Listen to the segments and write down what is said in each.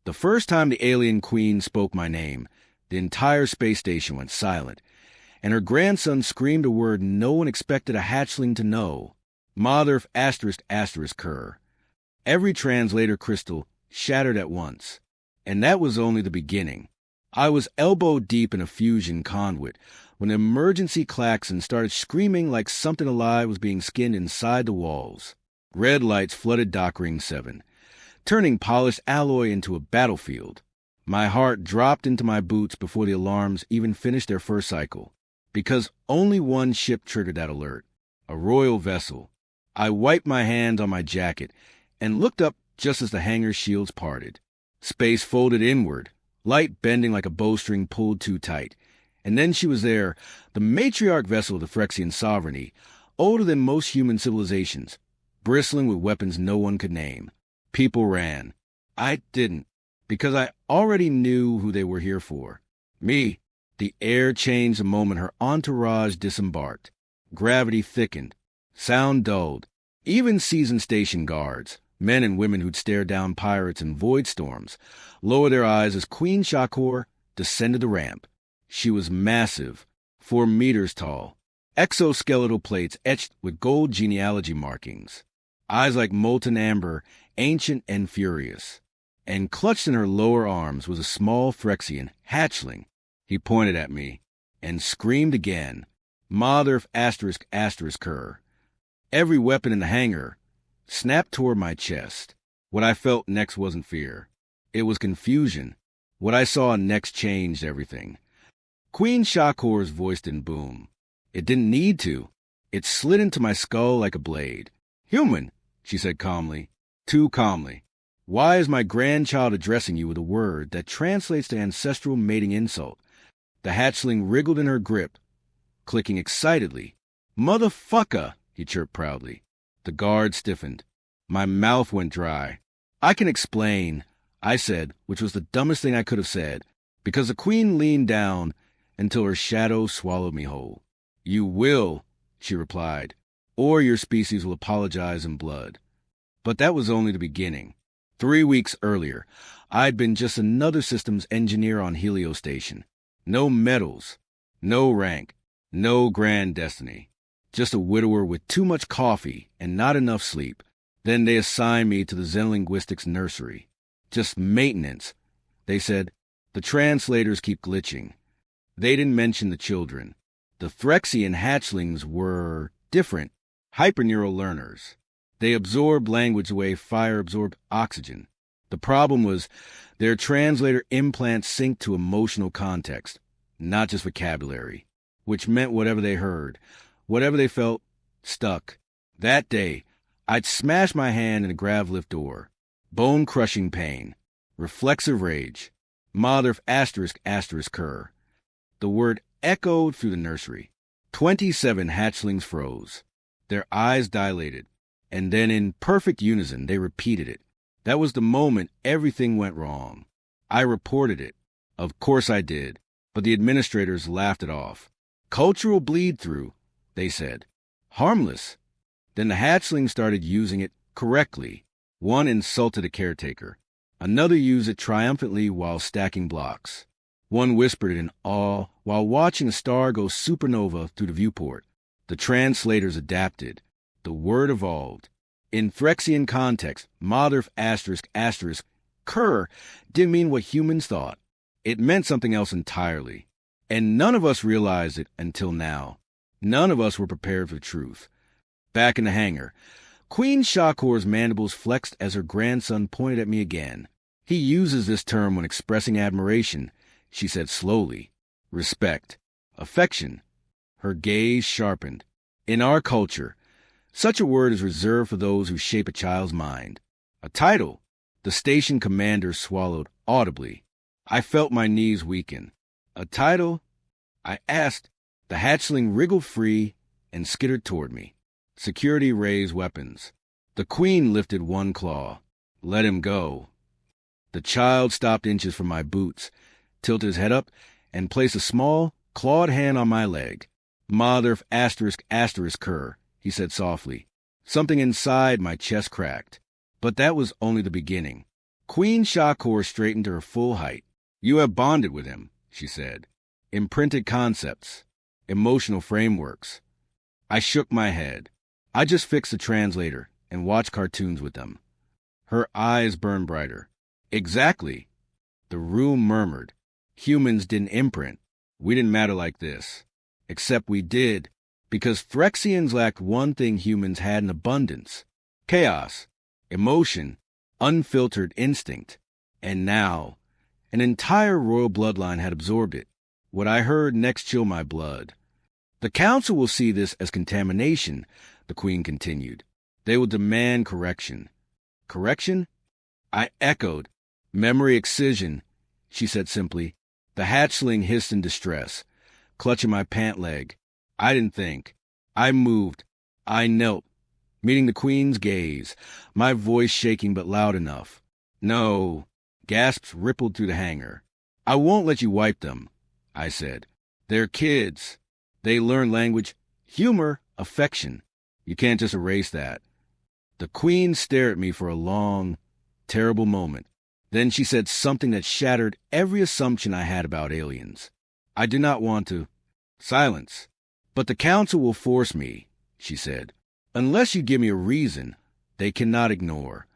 The first time the alien queen spoke my name, the entire space station went silent, and her grandson screamed a word no one expected a hatchling to know. Mother **** cur. Every translator crystal shattered at once. And that was only the beginning. I was elbow deep in a fusion conduit when an emergency klaxon started screaming like something alive was being skinned inside the walls. Red lights flooded Dock Ring 7, turning polished alloy into a battlefield. My heart dropped into my boots before the alarms even finished their first cycle, because only one ship triggered that alert, a royal vessel. I wiped my hands on my jacket and looked up just as the hangar shields parted. Space folded inward, light bending like a bowstring pulled too tight. And then she was there, the matriarch vessel of the Phyrexian sovereignty, older than most human civilizations, bristling with weapons no one could name. People ran. I didn't, because I already knew who they were here for. Me. The air changed the moment her entourage disembarked. Gravity thickened. Sound dulled. Even seasoned station guards, men and women who'd stare down pirates and void storms, lowered their eyes as Queen Shakor descended the ramp. She was massive, 4 meters tall, exoskeletal plates etched with gold genealogy markings, eyes like molten amber, ancient and furious. And clutched in her lower arms was a small Phyrexian hatchling. He pointed at me and screamed again, Mother **** cur. Every weapon in the hangar snapped toward my chest. What I felt next wasn't fear. It was confusion. What I saw next changed everything. Queen Shakor's voice didn't boom. It didn't need to. It slid into my skull like a blade. Human, she said calmly, too calmly. Why is my grandchild addressing you with a word that translates to ancestral mating insult? The hatchling wriggled in her grip, clicking excitedly. Motherfucker, he chirped proudly. The guard stiffened. My mouth went dry. I can explain, I said, which was the dumbest thing I could have said, because the queen leaned down until her shadow swallowed me whole. You will, she replied, or your species will apologize in blood. But that was only the beginning. 3 weeks earlier, I'd been just another systems engineer on Helio Station. No medals, no rank, no grand destiny. Just a widower with too much coffee and not enough sleep. Then they assigned me to the Xenolinguistics nursery. Just maintenance. They said, the translators keep glitching. They didn't mention the children. The Phyrexian hatchlings were different, hyperneural learners. They absorbed language the way fire absorbed oxygen. The problem was their translator implants synced to emotional context, not just vocabulary, which meant whatever they heard, whatever they felt, stuck. That day, I'd smashed my hand in a grav lift door. Bone-crushing pain. Reflexive rage. Mother **** cur. The word echoed through the nursery. 27 hatchlings froze. Their eyes dilated. And then in perfect unison, they repeated it. That was the moment everything went wrong. I reported it. Of course I did. But the administrators laughed it off. Cultural bleed-through, they said. Harmless. Then the hatchlings started using it correctly. One insulted a caretaker. Another used it triumphantly while stacking blocks. One whispered in awe while watching a star go supernova through the viewport. The translators adapted. The word evolved. In Phyrexian context, Mother **** cur didn't mean what humans thought. It meant something else entirely. And none of us realized it until now. None of us were prepared for the truth. Back in the hangar, Queen Shakor's mandibles flexed as her grandson pointed at me again. He uses this term when expressing admiration, she said slowly. Respect. Affection. Her gaze sharpened. In our culture, such a word is reserved for those who shape a child's mind. A title. The station commander swallowed audibly. I felt my knees weaken. A title? I asked. The hatchling wriggled free and skittered toward me. Security raised weapons. The queen lifted one claw. Let him go. The child stopped inches from my boots, tilted his head up, and placed a small, clawed hand on my leg. Mother **** cur, he said softly. Something inside my chest cracked. But that was only the beginning. Queen Shakor straightened to her full height. You have bonded with him, she said. Imprinted concepts, emotional frameworks. I shook my head. I just fixed the translator and watched cartoons with them. Her eyes burned brighter. Exactly. The room murmured. Humans didn't imprint. We didn't matter like this. Except we did, because Phyrexians lacked one thing humans had in abundance. Chaos, emotion, unfiltered instinct. And now, an entire royal bloodline had absorbed it. What I heard next chilled my blood. The council will see this as contamination, the queen continued. They will demand correction. Correction? I echoed. Memory excision, she said simply. The hatchling hissed in distress, clutching my pant leg. I didn't think. I moved. I knelt, meeting the queen's gaze, my voice shaking but loud enough. No. Gasps rippled through the hangar. I won't let you wipe them, I said. They're kids. They learn language, humor, affection. You can't just erase that. The queen stared at me for a long, terrible moment. Then she said something that shattered every assumption I had about aliens. I do not want to. Silence. But the council will force me, she said. Unless you give me a reason, they cannot ignore.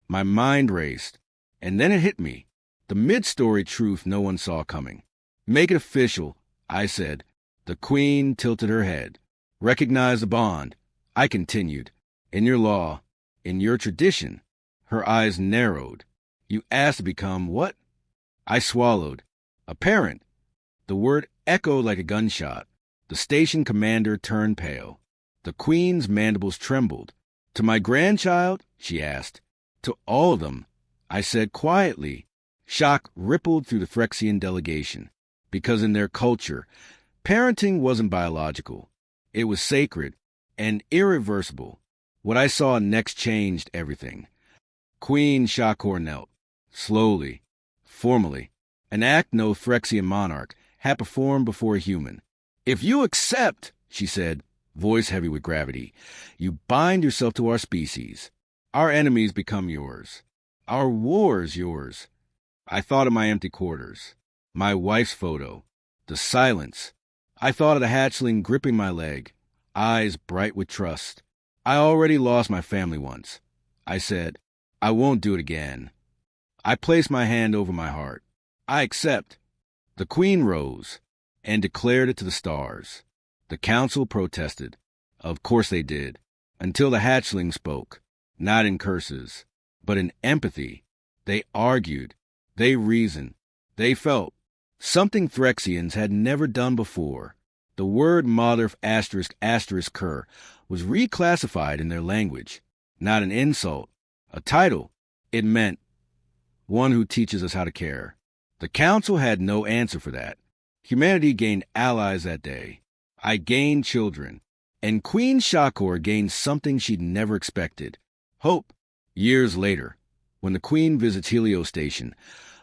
My mind raced, and then it hit me. The mid-story truth no one saw coming. Make it official, I said. The queen tilted her head. Recognize the bond. I continued. In your law, in your tradition. Her eyes narrowed. You asked to become what? I swallowed. A parent. The word echoed like a gunshot. The station commander turned pale. The queen's mandibles trembled. To my grandchild? She asked. To all of them, I said quietly. Shock rippled through the Phyrexian delegation. Because in their culture, parenting wasn't biological. It was sacred and irreversible. What I saw next changed everything. Queen Shakor knelt. Slowly, formally, an act no Phyrexian monarch had performed before a human. If you accept, she said, voice heavy with gravity, you bind yourself to our species. Our enemies become yours. Our wars yours. I thought of my empty quarters, my wife's photo, the silence. I thought of the hatchling gripping my leg, eyes bright with trust. I already lost my family once. I said, I won't do it again. I placed my hand over my heart. I accept. The queen rose and declared it to the stars. The council protested. Of course they did, until the hatchling spoke, not in curses, but in empathy. They argued. They reasoned. They felt. Something Phyrexians had never done before. The word Motherf *** Ker was reclassified in their language. Not an insult, a title. It meant one who teaches us how to care. The council had no answer for that. Humanity gained allies that day. I gained children. And Queen Shakor gained something she'd never expected. Hope. Years later, when the queen visits Helio Station,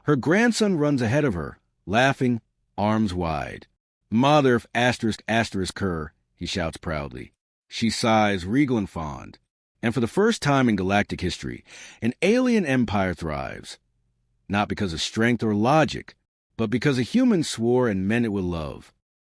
her grandson runs ahead of her, laughing, arms wide. Motherf *** Ker, he shouts proudly. She sighs, regal and fond. And for the first time in galactic history, an alien empire thrives. Not because of strength or logic, but because a human swore and meant it with love.